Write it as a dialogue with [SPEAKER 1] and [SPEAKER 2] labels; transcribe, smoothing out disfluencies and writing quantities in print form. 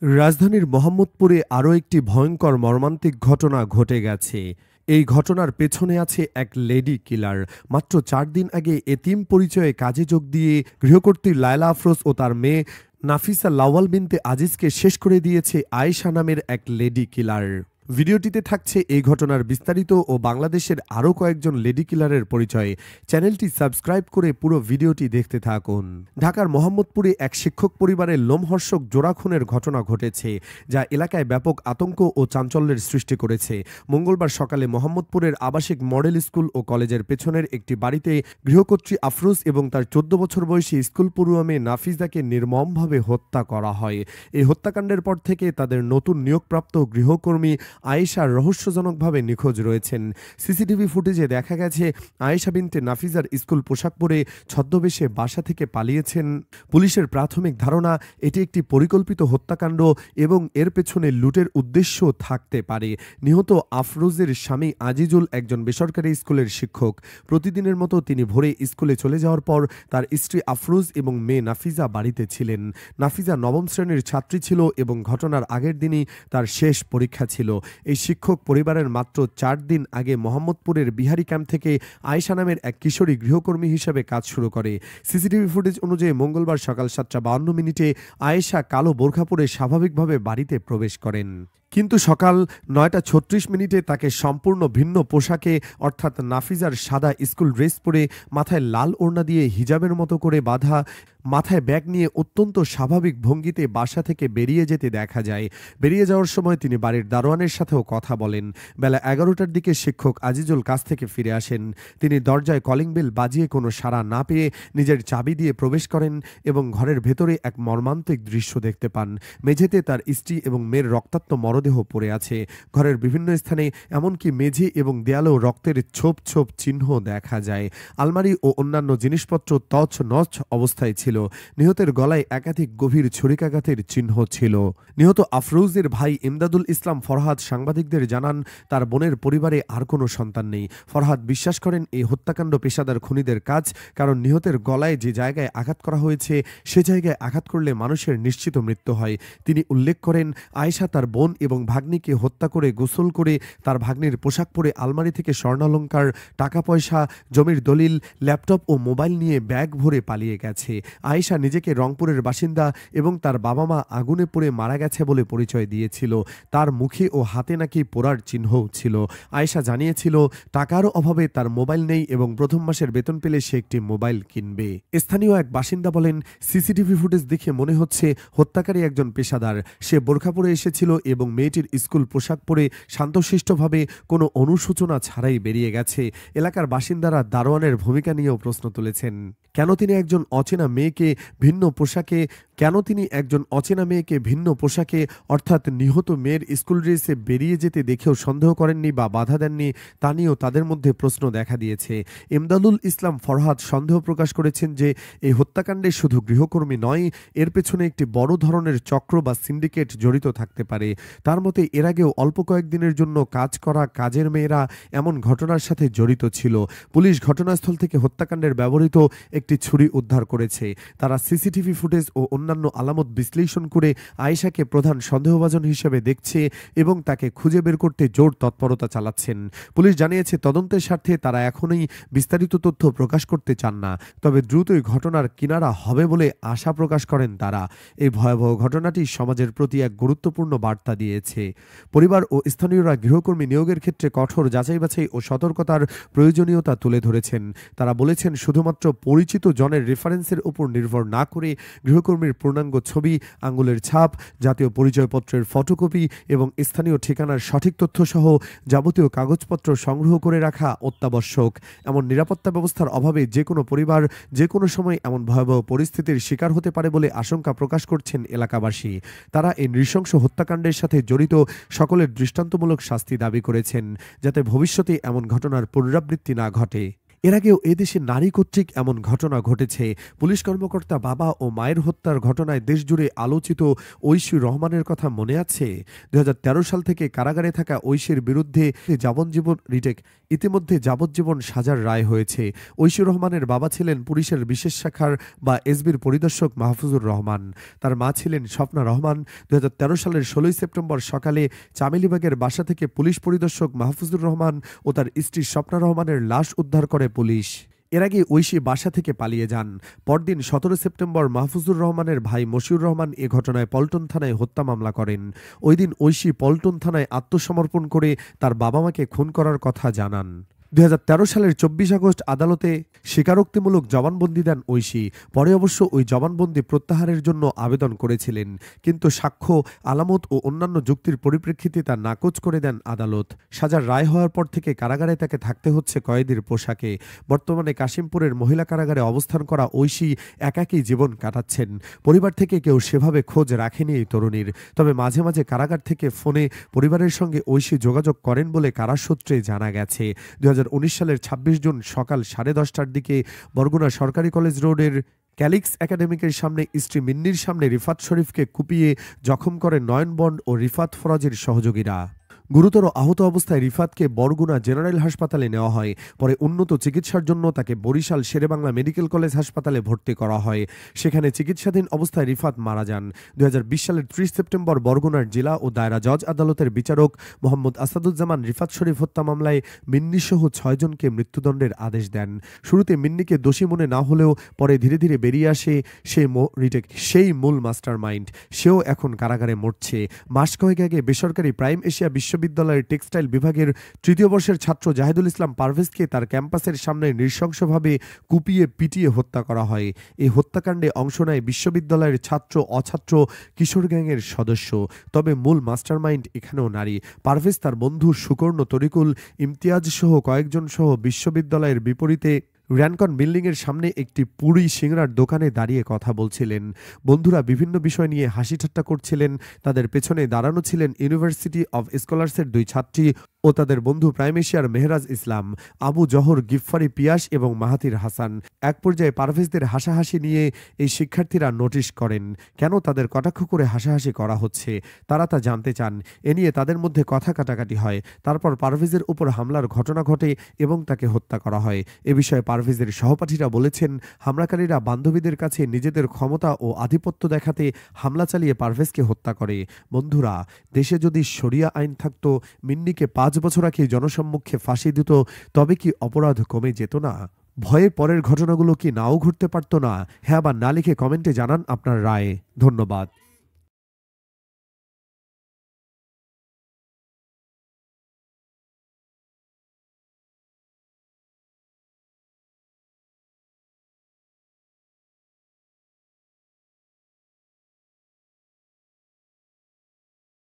[SPEAKER 1] রাজধানীর মোহাম্মদপুরে আরও একটি ভয়ঙ্কর মর্মান্তিক ঘটনা ঘটে গেছে। এই ঘটনার পেছনে আছে এক লেডি কিলার। মাত্র ৪ দিন আগে এতিম পরিচয়ে কাজে যোগ দিয়ে গৃহকর্ত্রী লায়লা আফরোজ ও তার মেয়ে নাফিসা লাওয়াল বিনতে আজিজকে শেষ করে দিয়েছে আয়েশা নামের এক লেডি কিলার। ভিডিওটিতে থাকছে এই ঘটনার বিস্তারিত ও বাংলাদেশের আরও কয়েকজন লেডি কিলারের পরিচয়। চ্যানেলটি সাবস্ক্রাইব করে পুরো ভিডিওটি দেখতে থাকুন। ঢাকার মোহাম্মদপুরে এক শিক্ষক পরিবারের লোমহর্ষক জোড়া খুনের ঘটনা ঘটেছে, যা এলাকায় ব্যাপক আতঙ্ক ও চাঞ্চল্যের সৃষ্টি করেছে। মঙ্গলবার সকালে মোহাম্মদপুরের আবাসিক মডেল স্কুল ও কলেজের পেছনের একটি বাড়িতে গৃহকর্ত্রী আফরোজ এবং তার ১৪ বছর বয়সী স্কুল পড়ুয়া মেয়ে নাফিজাকে নির্মমভাবে হত্যা করা হয়। এই হত্যাকাণ্ডের পর থেকে তাদের নতুন নিয়োগপ্রাপ্ত গৃহকর্মী আয়েশা রহস্যজনকভাবে নিখোঁজ রয়েছেন। সিসিটিভি ফুটেজে দেখা গেছে আয়েশা বিনতে নাফিজার স্কুল পোশাক পরে ছদ্মবেশে বাসা থেকে পালিয়েছেন। পুলিশের প্রাথমিক ধারণা এটি একটি পরিকল্পিত হত্যাকাণ্ড এবং এর পেছনে লুটের উদ্দেশ্য থাকতে পারে। নিহত আফরোজের স্বামী আজিজুল একজন বেসরকারি স্কুলের শিক্ষক। প্রতিদিনের মতো তিনি ভোরে স্কুলে চলে যাওয়ার পর তার স্ত্রী আফরোজ এবং মেয়ে নাফিজা বাড়িতে ছিলেন। নাফিজা নবম শ্রেণীর ছাত্রী ছিল এবং ঘটনার আগের দিনই তার শেষ পরীক্ষা ছিল। এই শিক্ষক পরিবারের মাত্র ৪ দিন আগে মোহাম্মদপুরের বিহারি ক্যাম্প থেকে আয়েশা নামের এক কিশোরী গৃহকর্মী হিসেবে কাজ শুরু করে। সিসিটিভি ফুটেজ অনুযায়ী মঙ্গলবার সকাল ৭টা ৫২ আয়েশা কালো বোরখা পরে স্বাভাবিকভাবে বাড়িতে প্রবেশ করেন। কিন্তু সকাল ৯টা ৩৬ তাকে সম্পূর্ণ ভিন্ন পোশাকে অর্থাৎ নাফিজার সাদা স্কুল ড্রেস পরে মাথায় লাল ওড়না দিয়ে হিজাবের মতো করে বাঁধা, মাথায় ব্যাগ নিয়ে অত্যন্ত স্বাভাবিক ভঙ্গিতে বাসা থেকে বেরিয়ে যেতে দেখা যায়। বেরিয়ে যাওয়ার সময় তিনি বাড়ির দারোয়ানের সাথেও কথা বলেন। বেলা ১১টার দিকে শিক্ষক আজিজুল কাজ থেকে ফিরে আসেন। তিনি দরজায় কলিং বেল বাজিয়ে কোনো সাড়া না পেয়ে নিজের চাবি দিয়ে প্রবেশ করেন এবং ঘরের ভেতরে এক মর্মান্তিক দৃশ্য দেখতে পান। মেঝেতে তার স্ত্রী এবং মেয়ের রক্তাক্ত মরদেহ পড়ে আছে। ঘরের বিভিন্ন স্থানে এমনকি মেঝে এবং দেয়ালেও রক্তের ছোপ ছোপ চিহ্ন দেখা যায়। আলমারি ও অন্যান্য জিনিসপত্র তছনছ অবস্থায় ছিল। নিহতের গলায় একাধিক গভীর ছুরিকাঘাতের চিহ্ন ছিল। নিহত আফরোজের ভাই ইমদাদুল ইসলাম ফরহাদ সাংবাদিকদের জানান, তার বোনের পরিবারে আর কোনো সন্তান নেই। ফরহাদ বিশ্বাস করেন এই হত্যাকাণ্ড পেশাদার খুনিদের কাজ, কারণ নিহতের গলায় যে জায়গায় আঘাত করা হয়েছে সে জায়গায় আঘাত করলে মানুষের নিশ্চিত মৃত্যু হয়। তিনি উল্লেখ করেন, আয়েশা তার বোন এবং ভাগ্নিকে হত্যা করে গোসল করে তার ভাগ্নির পোশাক পরে আলমারি থেকে স্বর্ণালংকার, টাকা পয়সা, জমির দলিল, ল্যাপটপ ও মোবাইল নিয়ে ব্যাগ ভরে পালিয়ে গেছে। আয়েশা নিজেকে রংপুরের বাসিন্দা এবং তার বাবা মা আগুনে পুড়ে মারা গেছে বলে পরিচয় দিয়েছিল। তার মুখে ও হাতে নাকি পোড়ার চিহ্নও ছিল। আয়েশা জানিয়েছিল টাকার অভাবে তার মোবাইল নেই এবং প্রথম মাসের বেতন পেলে সে একটি মোবাইল কিনবে। স্থানীয় এক বাসিন্দা বলেন, সিসিটিভি ফুটেজ দেখে মনে হচ্ছে হত্যাকারী একজন পেশাদার। সে বোরখা পরে এসেছিল এবং মেয়েটির স্কুল পোশাক পরে শান্তশিষ্টভাবে কোনো অনুশোচনা ছাড়াই বেরিয়ে গেছে। এলাকার বাসিন্দারা দারোয়ানের ভূমিকা নিয়েও প্রশ্ন তুলেছেন। কেন তিনি একজন অচেনা মেয়েকে ভিন্ন পোশাকে অর্থাৎ নিহত মেয়ের স্কুল ড্রেসে বেরিয়ে যেতে দেখেও সন্দেহ করেননি বা বাধা দেননি, তা নিয়েও তাদের মধ্যে প্রশ্ন দেখা দিয়েছে। ইমদাদুল ইসলাম ফরহাদ সন্দেহ প্রকাশ করেছেন যে এই হত্যাকাণ্ডে শুধু গৃহকর্মী নয়, এর পেছনে একটি বড় ধরনের চক্র বা সিন্ডিকেট জড়িত থাকতে পারে। তার মতে এর আগেও অল্প কয়েকদিনের জন্য কাজ করা কাজের মেয়েরা এমন ঘটনার সাথে জড়িত ছিল। পুলিশ ঘটনাস্থল থেকে হত্যাকাণ্ডের ব্যবহৃত একটি ছুরি উদ্ধার করেছে। তারা সিসিটিভি ফুটেজ ও অন্যান্য আলামত বিশ্লেষণ করে আয়েশাকে প্রধান সন্দেহভাজন হিসেবে দেখছে এবং তাকে খুঁজে বের করতে জোর তৎপরতা চালাচ্ছেন। পুলিশ জানিয়েছে তদন্তের স্বার্থে তারা এখনই বিস্তারিত তথ্য প্রকাশ করতে চান না, তবে দ্রুতই ঘটনার কিনারা হবে বলে আশা প্রকাশ করেন তারা। এই ভয়াবহ ঘটনাটি সমাজের প্রতি এক গুরুত্বপূর্ণ বার্তা দিয়েছে। পরিবার ও স্থানীয়রা গৃহকর্মী নিয়োগের ক্ষেত্রে কঠোর যাচাই বাছাই ও সতর্কতার প্রয়োজনীয়তা তুলে ধরেছেন। তারা বলেছেন, শুধুমাত্র পরিচিত জনের রেফারেন্সের উপর নির্ভর না করে গৃহকর্মীর পূর্ণাঙ্গ ছবি, আঙ্গুলের ছাপ, জাতীয় পরিচয়পত্রের ফটোকপি এবং স্থানীয় ঠিকানার সঠিক তথ্য সহ যাবতীয় কাগজপত্র সংগ্রহ করে রাখা অত্যাবশ্যক। এমন নিরাপত্তা ব্যবস্থার অভাবে যে কোনো পরিবার যে কোনো সময় এমন ভয়াবহ পরিস্থিতির শিকার হতে পারে বলে আশঙ্কা প্রকাশ করছেন এলাকাবাসী। তারা এই নৃশংস হত্যাকাণ্ডের সাথে জড়িত সকলের দৃষ্টান্তমূলক শাস্তি দাবি করেছেন, যাতে ভবিষ্যতে এমন ঘটনার পুনরাবৃত্তি না ঘটে। এর আগেও এদেশে নারী কর্তৃক এমন ঘটনা ঘটেছে। পুলিশ কর্মকর্তা বাবা ও মায়ের হত্যার ঘটনায় দেশজুড়ে আলোচিত ঐশী রহমানের কথা মনে আছে? ২০১৩ সাল থেকে কারাগারে থাকা ঐশীর বিরুদ্ধে ইতিমধ্যে যাবজ্জীবন সাজার রায় হয়েছে। ঐশী রহমানের বাবা ছিলেন পুলিশের বিশেষ শাখার বা এসবির পরিদর্শক মাহফুজুর রহমান। তার মা ছিলেন স্বপ্না রহমান। ২০১৩ সালের ১৬ সেপ্টেম্বর সকালে চামেলিবাগের বাসা থেকে পুলিশ পরিদর্শক মাহফুজুর রহমান ও তার স্ত্রী স্বপ্না রহমানের লাশ উদ্ধার করে পুলিশ। এর আগে ঐশী বাসা থেকে পালিয়ে যান। পরদিন ১৭ সেপ্টেম্বর মাহফুজুর রহমানের ভাই মশিউর রহমান এ ঘটনায় পল্টন থানায় হত্যা মামলা করেন। ওই দিন ঐশী পল্টন থানায় আত্মসমর্পণ করে তার বাবা মাকে খুন করার কথা জানান। ২০১৩ সালের ২৪ আগস্ট আদালতে স্বীকারোক্তিমূলক জবানবন্দি দেন ঐশী। পরে অবশ্য ওই জবানবন্দি প্রত্যাহারের জন্য আবেদন করেছিলেন, কিন্তু সাক্ষ্য, আলামত ও অন্যান্য যুক্তির পরিপ্রেক্ষিতে তা নাকচ করে দেন আদালত। সাজার রায় হওয়ার পর থেকে কারাগারে তাকে থাকতে হচ্ছে কয়েদির পোশাকে। বর্তমানে কাশিমপুরের মহিলা কারাগারে অবস্থান করা ঐশী একাকী জীবন কাটাচ্ছেন। পরিবার থেকে কেউ সেভাবে খোঁজ রাখেনি এই তরুণীর। তবে মাঝে মাঝে কারাগার থেকে ফোনে পরিবারের সঙ্গে ঐশী যোগাযোগ করেন বলে কারাসূত্রে জানা গেছে। ২০১৯ সালের ২৬ জুন সকাল 10:30টার দিকে বরগুনা সরকারি কলেজ রোডের ক্যালিক্স একাডেমিকের সামনে স্ত্রী মিন্নির সামনে রিফাত শরীফকে কুপিয়ে জখম করে নয়ন বন্ড ও রিফাত ফরাজের সহযোগীরা। গুরুতর আহত অবস্থায় রিফাতকে বরগুনা জেনারেল হাসপাতালে নেওয়া হয়। পরে উন্নত চিকিৎসার জন্য তাকে বরিশাল শেরেবাংলা মেডিকেল কলেজ হাসপাতালে ভর্তি করা হয়। সেখানে চিকিৎসাধীন অবস্থায় রিফাত মারা যান। ২০২০ সালের ৩০ সেপ্টেম্বর বরগুনার জেলা ও দায়রা জজ আদালতের বিচারক মোহাম্মদ আসাদুজ্জামান রিফাত শরীফ হত্যা মামলায় মিন্নিসহ ৬ জনকে মৃত্যুদণ্ডের আদেশ দেন। শুরুতে মিন্নিকে দোষী মনে না হলেও পরে ধীরে ধীরে বেরিয়ে আসে সেই মূল মাস্টার মাইন্ড। সেও এখন কারাগারে মরছে। মাস কয়েক আগে বেসরকারি প্রাইম এশিয়া বিশ্ববিদ্যালয়ের টেক্সটাইল বিভাগের ৩য় বর্ষের ছাত্র জাহিদুল ইসলাম পারভেজকে তার ক্যাম্পাসের সামনে নৃশংসভাবে কুপিয়ে পিটিয়ে হত্যা করা হয়। এই হত্যাকাণ্ডে অংশ নেয় বিশ্ববিদ্যালয়ের ছাত্র অছাত্র কিশোর গ্যাংয়ের সদস্য। তবে মূল মাস্টারমাইন্ড এখানেও নারী। পারভেজ তার বন্ধু সুকর্ণ তরিকুল, ইমতিয়াজ সহ কয়েকজন সহ বিশ্ববিদ্যালয়ের বিপরীতে র্যানকন বিল্ডিংয়ের সামনে একটি পুরি সিংড়ার দোকানে দাঁড়িয়ে কথা বলছিলেন। বন্ধুরা বিভিন্ন বিষয় নিয়ে হাসি ঠাট্টা করছিলেন। তাদের পেছনে দাঁড়ানো ছিলেন ইউনিভার্সিটি অব স্কলার্সের 2 ছাত্রী ও তাদের বন্ধু প্রাইম এশিয়ার মেহরাজ ইসলাম, আবু জহর গিফফারি পিয়াস এবং মাহাতির হাসান। এক পর্যায়ে পারভেজদের হাসাহাসি নিয়ে এই শিক্ষার্থীরা নোটিশ করেন কেন তাদের কটাক্ষ করে হাসাহাসি করা হচ্ছে। তারা তা জানতে চান। এ নিয়ে তাদের মধ্যে কথা কাটাকাটি হয়। তারপর পারভেজের উপর হামলার ঘটনা ঘটে এবং তাকে হত্যা করা হয়। এ বিষয়ে পারভেজের সহপাঠীরা বলেছেন, হামলাকারীরা বান্ধবীদের কাছে নিজেদের ক্ষমতা ও আধিপত্য দেখাতে হামলা চালিয়ে পারভেজকে হত্যা করে। বন্ধুরা, দেশে যদি শরিয়া আইন থাকতো, মিন্নিকে 5 বছর আগে জনসম্মুখে ফাঁসি দিত, তবে কি অপরাধ কমে যেত না? ভয়ে পরের ঘটনাগুলো কি নাও ঘটতে পারত না? হ্যাঁ বা না লিখে কমেন্টে জানান আপনার রায়। ধন্যবাদ।